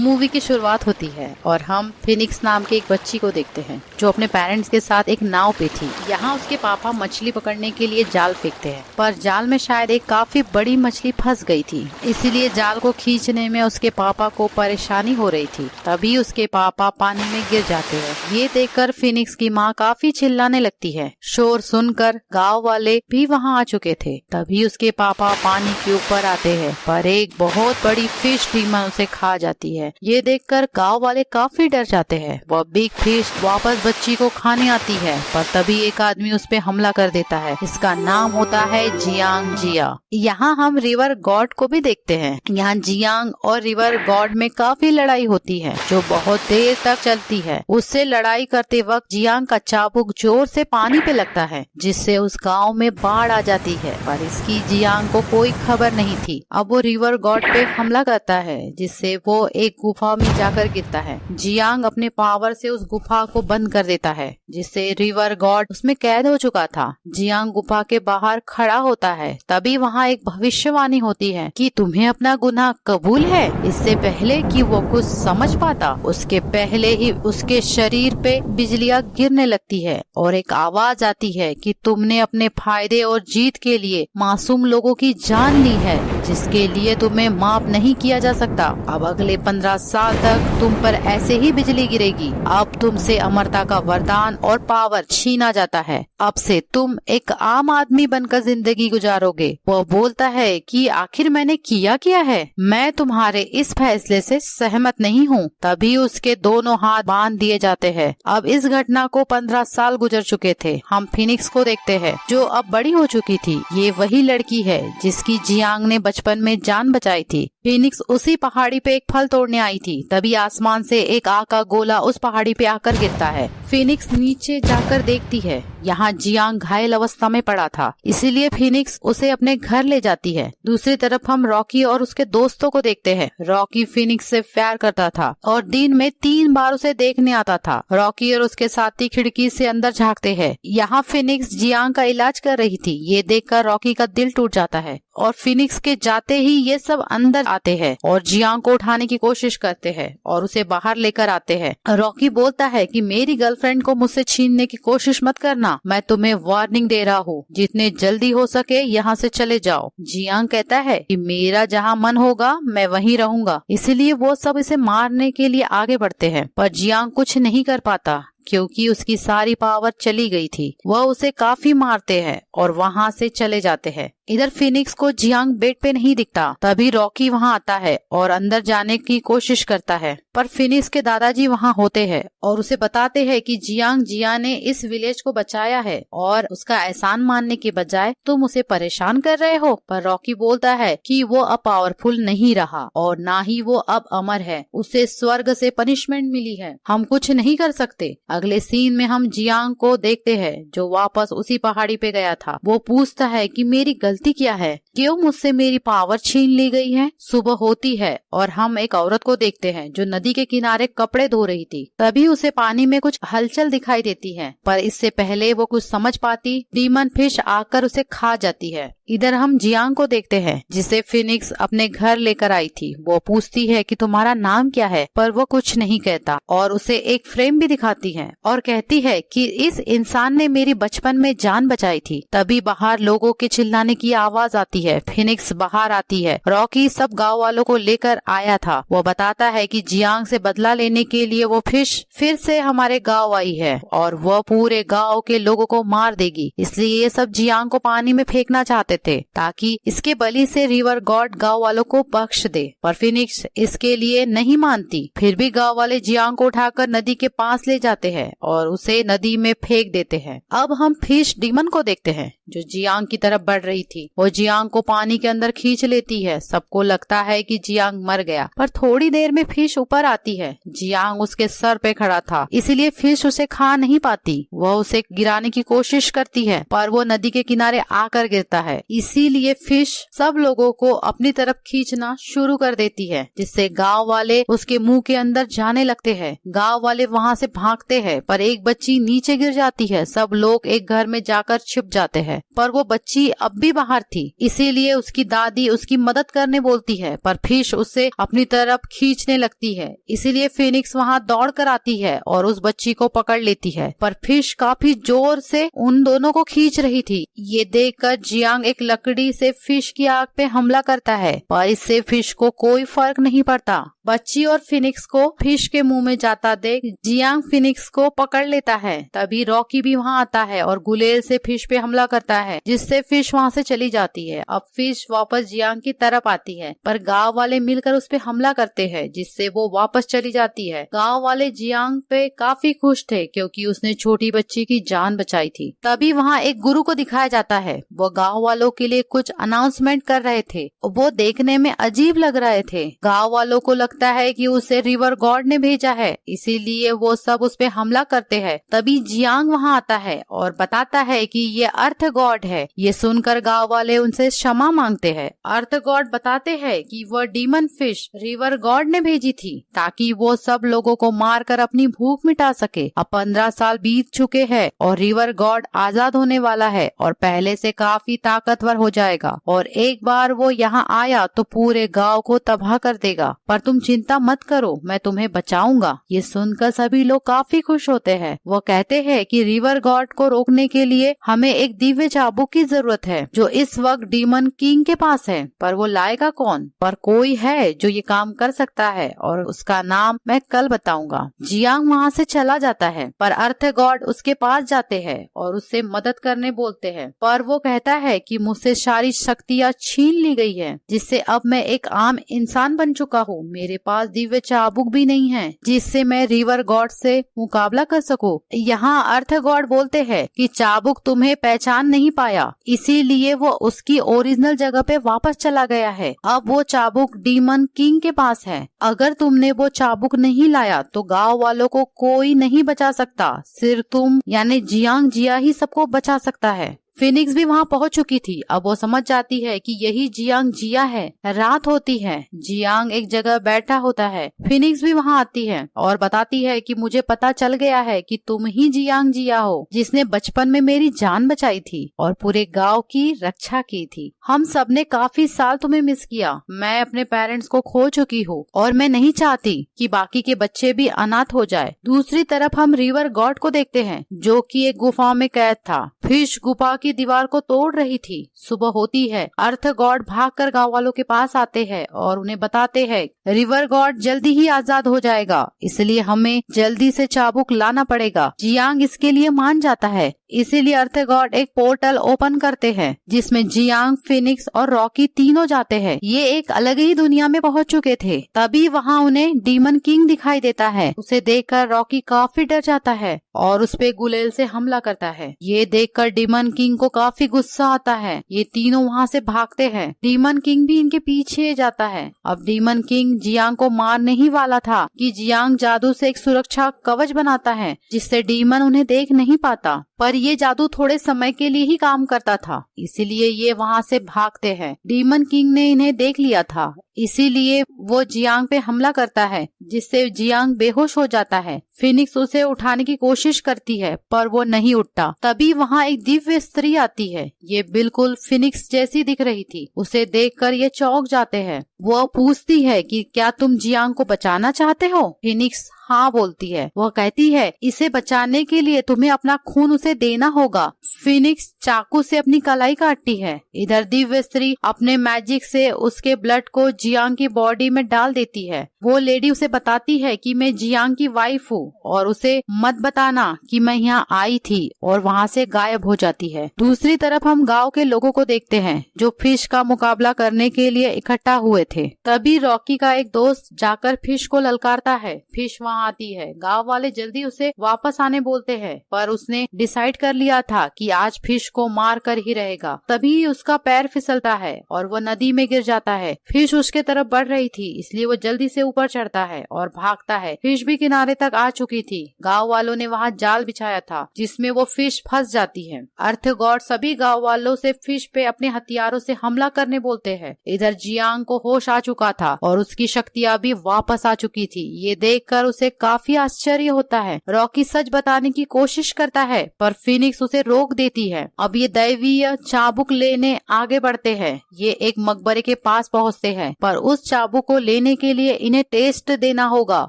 Movie की शुरुआत होती है और हम फिनिक्स नाम के एक बच्ची को देखते हैं जो अपने पेरेंट्स के साथ एक नाव पे थी। यहाँ उसके पापा मछली पकड़ने के लिए जाल फेंकते हैं, पर जाल में शायद एक काफी बड़ी मछली फंस गई थी, इसीलिए जाल को खींचने में उसके पापा को परेशानी हो रही थी। तभी उसके पापा पानी में गिर जाते हैं। ये देखकर फिनिक्स की माँ काफी चिल्लाने लगती है। शोर सुनकर गाँव वाले भी वहाँ आ चुके थे। तभी उसके पापा पानी के ऊपर आते हैं, पर एक बहुत बड़ी फिश डीमन उसे खा जाती है। ये देखकर गांव वाले काफी डर जाते हैं। वह बिग फिश वापस बच्ची को खाने आती है, पर तभी एक आदमी उस पे हमला कर देता है। इसका नाम होता है जियांग जिया। यहाँ हम रिवर गॉड को भी देखते हैं। यहाँ जियांग और रिवर गॉड में काफी लड़ाई होती है जो बहुत देर तक चलती है। उससे लड़ाई करते वक्त जियांग का चाबुक जोर से पानी पे लगता है, जिससे उस गाँव में बाढ़ आ जाती है, पर इसकी जियांग को कोई खबर नहीं थी। अब वो रिवर गॉड पे हमला करता है, जिससे वो एक गुफा में जाकर गिरता है। जियांग अपने पावर से उस गुफा को बंद कर देता है, जिससे रिवर गॉड उसमें कैद हो चुका था। जियांग गुफा के बाहर खड़ा होता है। तभी वहाँ एक भविष्यवाणी होती है कि तुम्हें अपना गुनाह कबूल है। इससे पहले कि वो कुछ समझ पाता, उसके पहले ही उसके शरीर पे बिजलियाँ गिरने लगती है और एक आवाज आती है कि तुमने अपने फायदे और जीत के लिए मासूम लोगों की जान ली है, जिसके लिए तुम्हें माफ नहीं किया जा सकता। अब अगले 15 साल तक तुम पर ऐसे ही बिजली गिरेगी। अब तुमसे अमरता का वरदान और पावर छीना जाता है। अब से तुम एक आम आदमी बनकर जिंदगी गुजारोगे। वह बोलता है कि आखिर मैंने किया क्या है? मैं तुम्हारे इस फैसले से सहमत नहीं हूँ। तभी उसके दोनों हाथ बांध दिए जाते हैं। अब इस घटना को 15 साल गुजर चुके थे। हम फिनिक्स को देखते हैं जो अब बड़ी हो चुकी थी। ये वही लड़की है जिसकी जियांग ने बचपन में जान बचाई थी। फिनिक्स उसी पहाड़ी पे एक फल तोड़ने आई थी। तभी आसमान से एक आग का गोला उस पहाड़ी पे आकर गिरता है। फिनिक्स नीचे जाकर देखती है, यहाँ जियांग घायल अवस्था में पड़ा था, इसीलिए फिनिक्स उसे अपने घर ले जाती है। दूसरी तरफ हम रॉकी और उसके दोस्तों को देखते हैं। रॉकी फिनिक्स से प्यार करता था और दिन में 3 बार उसे देखने आता था। रॉकी और उसके साथी खिड़की से अंदर झांकते हैं। यहाँ फिनिक्स जियांग का इलाज कर रही थी। ये देखकर रॉकी का दिल टूट जाता है और फिनिक्स के जाते ही ये सब अंदर आते हैं और जियांग को उठाने की कोशिश करते हैं और उसे बाहर लेकर आते हैं। रॉकी बोलता है कि मेरी गर्लफ्रेंड को मुझसे छीनने की कोशिश मत करना। मैं तुम्हें वार्निंग दे रहा हूँ, जितने जल्दी हो सके यहाँ से चले जाओ। जियांग कहता है कि मेरा जहाँ मन होगा मैं वहीं रहूंगा। इसलिए वो सब इसे मारने के लिए आगे बढ़ते हैं, पर जियांग कुछ नहीं कर पाता क्योंकि उसकी सारी पावर चली गई थी। वह उसे काफी मारते हैं और वहाँ से चले जाते हैं। इधर फिनिक्स को जियांग बेड पे नहीं दिखता। तभी रॉकी वहाँ आता है और अंदर जाने की कोशिश करता है, पर फिनिक्स के दादाजी वहाँ होते हैं और उसे बताते हैं कि जियांग जिया ने इस विलेज को बचाया है और उसका एहसान मानने के बजाय तुम उसे परेशान कर रहे हो। पर रॉकी बोलता है कि वो अब पावरफुल नहीं रहा और ना ही वो अब अमर है। उसे स्वर्ग से पनिशमेंट मिली है, हम कुछ नहीं कर सकते। अगले सीन में हम जियांग को देखते हैं जो वापस उसी पहाड़ी पे गया था। वो पूछता है कि मेरी गलती क्या है, क्यों मुझसे मेरी पावर छीन ली गई है। सुबह होती है और हम एक औरत को देखते हैं जो नदी के किनारे कपड़े धो रही थी। तभी उसे पानी में कुछ हलचल दिखाई देती है, पर इससे पहले वो कुछ समझ पाती, डीमन फिश आकर उसे खा जाती है। इधर हम जियांग को देखते हैं जिसे फिनिक्स अपने घर लेकर आई थी। वो पूछती है कि तुम्हारा नाम क्या है, पर वो कुछ नहीं कहता और उसे एक फ्रेम भी दिखाती है और कहती है कि इस इंसान ने मेरी बचपन में जान बचाई थी। तभी बाहर लोगों के चिल्लाने की आवाज आती है। फिनिक्स बाहर आती है। रॉकी सब गांव वालों को लेकर आया था। वो बताता है कि जियांग से बदला लेने के लिए वो फिश फिर से हमारे गाँव आई है और वह पूरे गाँव के लोगों को मार देगी। इसलिए ये सब जियांग को पानी में फेंकना चाहते थे ताकि इसके बलि से रिवर गॉड गांव वालों को बख्श दे, पर फिनिक्स इसके लिए नहीं मानती। फिर भी गांव वाले जियांग को उठाकर नदी के पास ले जाते हैं और उसे नदी में फेंक देते हैं। अब हम फिश डीमन को देखते हैं जो जियांग की तरफ बढ़ रही थी। वो जियांग को पानी के अंदर खींच लेती है। सबको लगता है कि जियांग मर गया, पर थोड़ी देर में फिश ऊपर आती है। जियांग उसके सर पे खड़ा था, इसीलिए फिश उसे खा नहीं पाती। वह उसे गिराने की कोशिश करती है, पर वो नदी के किनारे आकर गिरता है। इसीलिए फिश सब लोगों को अपनी तरफ खींचना शुरू कर देती है, जिससे गांव वाले उसके मुंह के अंदर जाने लगते हैं। गांव वाले वहां से भागते हैं, पर एक बच्ची नीचे गिर जाती है। सब लोग एक घर में जाकर छिप जाते हैं। है, पर वो बच्ची अब भी बाहर थी, इसीलिए उसकी दादी उसकी मदद करने बोलती है, पर फिश उसे अपनी तरफ खींचने लगती है। इसीलिए फिनिक्स वहाँ दौड़ कर आती है और उस बच्ची को पकड़ लेती है, पर फिश काफी जोर से उन दोनों को खींच रही थी। ये देखकर जियांग एक लकड़ी से फिश की आंख पे हमला करता है, पर इससे फिश को कोई फर्क नहीं पड़ता। बच्ची और फिनिक्स को फिश के मुंह में जाता देख जियांग फिनिक्स को पकड़ लेता है। तभी रॉकी भी वहाँ आता है और गुलेल से फिश पे हमला करता है, जिससे फिश वहाँ से चली जाती है। अब फिश वापस जियांग की तरफ आती है, पर गांव वाले मिलकर उस पे हमला करते हैं, जिससे वो वापस चली जाती है। गांव वाले जियांग पे काफी खुश थे क्योंकि उसने छोटी बच्ची की जान बचाई थी। तभी वहाँ एक गुरु को दिखाया जाता है, वो गाँव वालों के लिए कुछ अनाउंसमेंट कर रहे थे। वो देखने में अजीब लग रहे थे। गाँव वालों को लगता है कि उसे रिवर गॉड ने भेजा है, इसीलिए वो सब उस पे हमला करते हैं। तभी जियांग वहाँ आता है और बताता है कि ये अर्थ गॉड है। ये सुनकर गांव वाले उनसे क्षमा मांगते हैं। अर्थ गॉड बताते हैं कि वह डीमन फिश रिवर गॉड ने भेजी थी ताकि वो सब लोगों को मारकर अपनी भूख मिटा सके। अब 15 साल बीत चुके हैं और रिवर गॉड आजाद होने वाला है और पहले से काफी ताकतवर हो जाएगा, और एक बार वो यहाँ आया तो पूरे गाँव को तबाह कर देगा। पर तुम चिंता मत करो, मैं तुम्हें बचाऊंगा। ये सुनकर सभी लोग काफी खुश होते हैं। वो कहते हैं कि रिवर गॉड को रोकने के लिए हमें एक दिव्य चाबुक की जरूरत है, जो इस वक्त डीमन किंग के पास है, पर वो लाएगा कौन? पर कोई है जो ये काम कर सकता है और उसका नाम मैं कल बताऊंगा। जियांग वहाँ से चला जाता है, पर अर्थ गॉड उसके पास जाते हैं और उससे मदद करने बोलते हैं, पर वो कहता है कि मुझसे सारी शक्तियाँ छीन ली गई है, जिससे अब मैं एक आम इंसान बन चुका हूँ। मेरे पास दिव्य चाबुक भी नहीं है जिससे मैं रिवर गॉड से मुकाबला कर सकूं। यहाँ अर्थ गॉड बोलते हैं कि चाबुक तुम्हें पहचान नहीं पाया, इसीलिए वो उसकी ओरिजिनल जगह पे वापस चला गया है। अब वो चाबुक डीमन किंग के पास है। अगर तुमने वो चाबुक नहीं लाया तो गांव वालों को कोई नहीं बचा सकता, सिर्फ तुम यानी जियांग जिया ही सबको बचा सकता है। फिनिक्स भी वहाँ पहुँच चुकी थी। अब वो समझ जाती है कि यही जियांग जिया है। रात होती है, जियांग एक जगह बैठा होता है। फिनिक्स भी वहाँ आती है और बताती है कि मुझे पता चल गया है कि तुम ही जियांग जिया हो, जिसने बचपन में मेरी जान बचाई थी और पूरे गांव की रक्षा की थी। हम सब ने काफी साल तुम्हें मिस किया। मैं अपने पेरेंट्स को खो चुकी हूँ और मैं नहीं चाहती कि बाकी के बच्चे भी अनाथ हो जाए। दूसरी तरफ हम रिवर गॉड को देखते हैं, जो कि एक गुफा में कैद था। फिश गुफा की दीवार को तोड़ रही थी। सुबह होती है, अर्थ गॉड भागकर गांव वालों के पास आते हैं और उन्हें बताते हैं रिवर गॉड जल्दी ही आजाद हो जाएगा, इसलिए हमें जल्दी से चाबुक लाना पड़ेगा। जियांग इसके लिए मान जाता है, इसीलिए अर्थ गॉड एक पोर्टल ओपन करते हैं जिसमें जियांग, फिनिक्स और रॉकी तीनों जाते हैं। ये एक अलग ही दुनिया में पहुंच चुके थे। तभी वहां उन्हें डीमन किंग दिखाई देता है। उसे देखकर रॉकी काफी डर जाता है और उस पे गुलेल से हमला करता है। ये देखकर डीमन किंग को काफी गुस्सा आता है। ये तीनों वहाँ से भागते हैं। डीमन किंग भी इनके पीछे जाता है। अब डीमन किंग जियांग को मारने ही वाला था कि जियांग जादू से एक सुरक्षा कवच बनाता है जिससे डीमन उन्हें देख नहीं पाता, पर ये जादू थोड़े समय के लिए ही काम करता था, इसीलिए ये वहाँ से भागते हैं। डीमन किंग ने इन्हें देख लिया था, इसीलिए वो जियांग पे हमला करता है, जिससे जियांग बेहोश हो जाता है। फिनिक्स उसे उठाने की कोशिश करती है पर वो नहीं उठता। तभी वहाँ एक दिव्य स्त्री आती है। ये बिल्कुल फिनिक्स जैसी दिख रही थी। उसे देखकर ये चौंक जाते हैं। वो पूछती है कि क्या तुम जियांग को बचाना चाहते हो? फिनिक्स हाँ बोलती है। वह कहती है इसे बचाने के लिए तुम्हें अपना खून उसे देना होगा। फिनिक्स चाकू से अपनी कलाई काटती है। इधर दिव्य स्त्री अपने मैजिक से उसके ब्लड को जियांग की बॉडी में डाल देती है। वो लेडी उसे बताती है कि मैं जियांग की वाइफ हूँ और उसे मत बताना कि मैं यहाँ आई थी, और वहाँ से गायब हो जाती है। दूसरी तरफ हम गांव के लोगों को देखते हैं जो फिश का मुकाबला करने के लिए इकट्ठा हुए थे। तभी रॉकी का एक दोस्त जाकर फिश को ललकारता है। फिश वहाँ आती है। गांव वाले जल्दी उसे वापस आने बोलते हैं, पर उसने डिसाइड कर लिया था कि आज फिश को मार कर ही रहेगा। तभी उसका पैर फिसलता है और वो नदी में गिर जाता है। फिश उसके के तरफ बढ़ रही थी, इसलिए वो जल्दी से ऊपर चढ़ता है और भागता है। फिश भी किनारे तक आ चुकी थी। गांव वालों ने वहाँ जाल बिछाया था जिसमें वो फिश फंस जाती है। अर्थ गॉड सभी गांव वालों से फिश पे अपने हथियारों से हमला करने बोलते हैं। इधर जियांग को होश आ चुका था और उसकी शक्तियां भी वापस आ चुकी थी। ये देखकर उसे काफी आश्चर्य होता है। रॉकी सच बताने की कोशिश करता है पर फिनिक्स उसे रोक देती है। अब ये दैवीय चाबुक लेने आगे बढ़ते हैं। ये एक मकबरे के पास पहुंचते हैं पर उस चाबुक को लेने के लिए इन्हें टेस्ट देना होगा।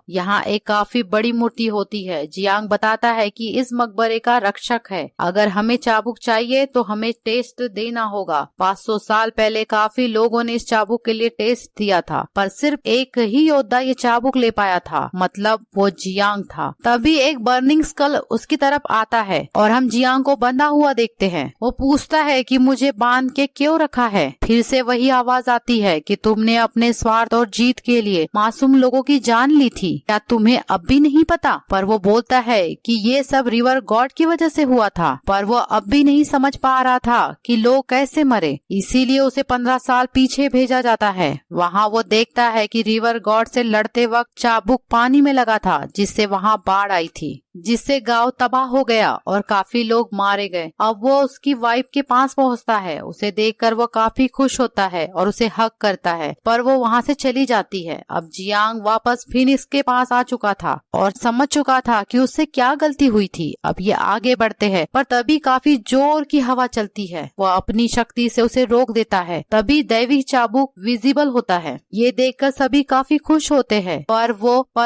यहाँ एक काफी बड़ी मूर्ति होती है। जियांग बताता है कि इस मकबरे का रक्षक है। अगर हमें चाबुक चाहिए तो हमें टेस्ट देना होगा। 500 साल पहले काफी लोगों ने इस चाबुक के लिए टेस्ट दिया था पर सिर्फ एक ही योद्धा ये चाबुक ले पाया था, मतलब वो जियांग था। तभी एक बर्निंग स्कल उसकी तरफ आता है और हम जियांग को बंधा हुआ देखते हैं। वो पूछता है कि मुझे बांध के क्यों रखा है। फिर से वही आवाज आती है कि तुमने अपने स्वार्थ और जीत के लिए मासूम लोगों की जान ली थी, क्या तुम्हें अब भी नहीं पता? पर वो बोलता है कि ये सब रिवर गॉड की वजह से हुआ था, पर वो अब भी नहीं समझ पा रहा था कि लोग कैसे मरे। इसीलिए उसे 15 साल पीछे भेजा जाता है। वहाँ वो देखता है कि रिवर गॉड से लड़ते वक्त चाबुक पानी में लगा था जिससे वहाँ बाढ़ आई थी, जिससे गांव तबाह हो गया और काफी लोग मारे गए। अब वो उसकी वाइफ के पास पहुंचता है। उसे देखकर वो काफी खुश होता है और उसे हक करता है पर वो वहाँ से चली जाती है। अब जियांग वापस फिनिक्स के पास आ चुका था और समझ चुका था कि उससे क्या गलती हुई थी। अब ये आगे बढ़ते हैं पर तभी काफी जोर की हवा चलती है। वो अपनी शक्ति से उसे रोक देता है। तभी दैवी चाबुक विजिबल होता है। ये देखकर सभी काफी खुश होते हैं पर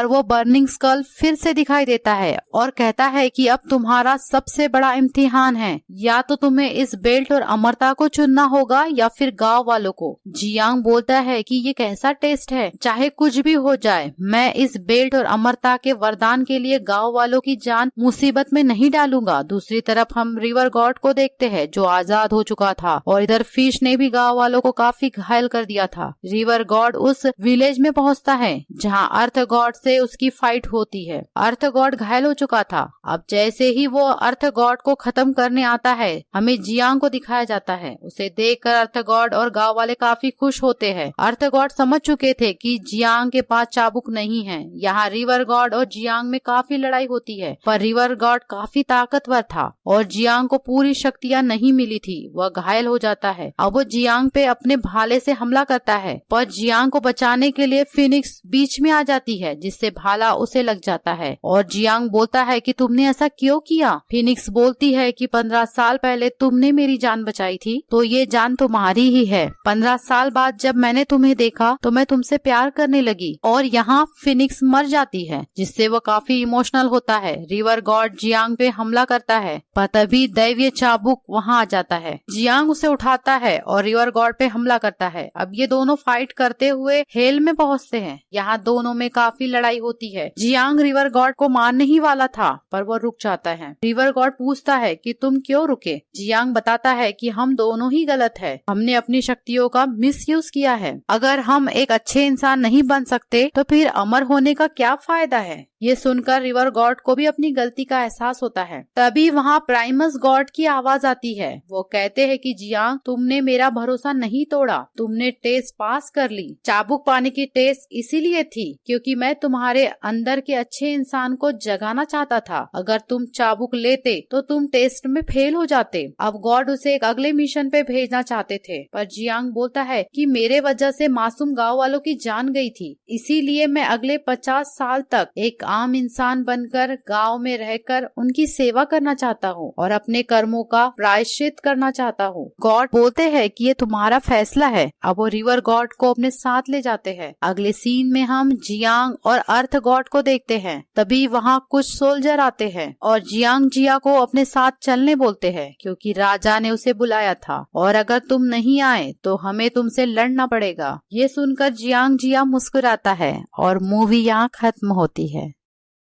वो बर्निंग स्कल फिर से दिखाई देता है और कहता है कि अब तुम्हारा सबसे बड़ा इम्तिहान है, या तो तुम्हें इस बेल्ट और अमरता को चुनना होगा या फिर गांव वालों को। जियांग बोलता है कि ये कैसा टेस्ट है, चाहे कुछ भी हो जाए मैं इस बेल्ट और अमरता के वरदान के लिए गांव वालों की जान मुसीबत में नहीं डालूंगा। दूसरी तरफ हम रिवर गॉड को देखते हैं जो आजाद हो चुका था और इधर फिश ने भी गांव वालों को काफी घायल कर दिया था। रिवर गॉड उस विलेज में पहुंचता है जहां अर्थ गॉड से उसकी फाइट होती है। अर्थ गॉड घायल हो चुका था। अब जैसे ही वो अर्थ गॉड को खत्म करने आता है हमें जियांग को दिखाया जाता है। उसे देखकर अर्थ गॉड और गांव वाले काफी खुश होते हैं। अर्थ गॉड समझ चुके थे कि जियांग के पास चाबुक नहीं है। यहाँ रिवर गॉड और जियांग में काफी लड़ाई होती है पर रिवर गॉड काफी ताकतवर था और जियांग को पूरी शक्तियाँ नहीं मिली थी। वह घायल हो जाता है। अब वो जियांग पे अपने भाले से हमला करता है पर जियांग को बचाने के लिए फिनिक्स बीच में आ जाती है जिससे भाला उसे लग जाता है और जियांग बोलता है कि तुमने ऐसा क्यों किया? फिनिक्स बोलती है कि 15 साल पहले तुमने मेरी जान बचाई थी तो ये जान तुम्हारी ही है। 15 साल बाद जब मैंने तुम्हें देखा तो मैं तुमसे प्यार करने लगी। और यहाँ फिनिक्स मर जाती है जिससे वो काफी इमोशनल होता है। रिवर गॉड जियांग पे हमला करता है पर तभी दैवीय चाबुक वहाँ आ जाता है। जियांग उसे उठाता है और रिवर गॉड पे हमला करता है। अब ये दोनों फाइट करते हुए हेल में पहुँचते हैं। यहाँ दोनों में काफी लड़ाई होती है। जियांग रिवर गॉड को मारने ही वाला था पर वो रुक जाता है। रिवर गॉड पूछता है कि तुम क्यों रुके? जियांग बताता है कि हम दोनों ही गलत है, हमने अपनी शक्तियों का मिसयूज किया है। अगर हम एक अच्छे इंसान नहीं बन सकते तो फिर अमर होने का क्या फायदा है? ये सुनकर रिवर गॉड को भी अपनी गलती का एहसास होता है। तभी वहाँ प्राइमस गॉड की आवाज आती है। वो कहते हैं कि जियांग तुमने मेरा भरोसा नहीं तोड़ा, तुमने टेस्ट पास कर ली। चाबुक पाने की टेस्ट इसीलिए थी क्योंकि मैं तुम्हारे अंदर के अच्छे इंसान को जगाना चाहता था। अगर तुम चाबुक लेते तो तुम टेस्ट में फेल हो जाते। अब गॉड उसे एक अगले मिशन पे भेजना चाहते थे पर जियांग बोलता है कि मेरे वजह से मासूम गाँव वालों की जान गई थी, इसीलिए मैं अगले 50 साल तक एक आम इंसान बनकर गांव में रहकर उनकी सेवा करना चाहता हूँ और अपने कर्मों का प्रायश्चित करना चाहता हूँ। गॉड बोलते हैं कि ये तुम्हारा फैसला है। अब वो रिवर गॉड को अपने साथ ले जाते हैं। अगले सीन में हम जियांग और अर्थ गॉड को देखते हैं। तभी वहाँ कुछ सोल्जर आते हैं और जियांग जिया को अपने साथ चलने बोलते हैं क्योंकि राजा ने उसे बुलाया था और अगर तुम नहीं आए तो हमें तुमसे लड़ना पड़ेगा। ये सुनकर जियांग जिया मुस्कुराता है और मूवी यहाँ खत्म होती है।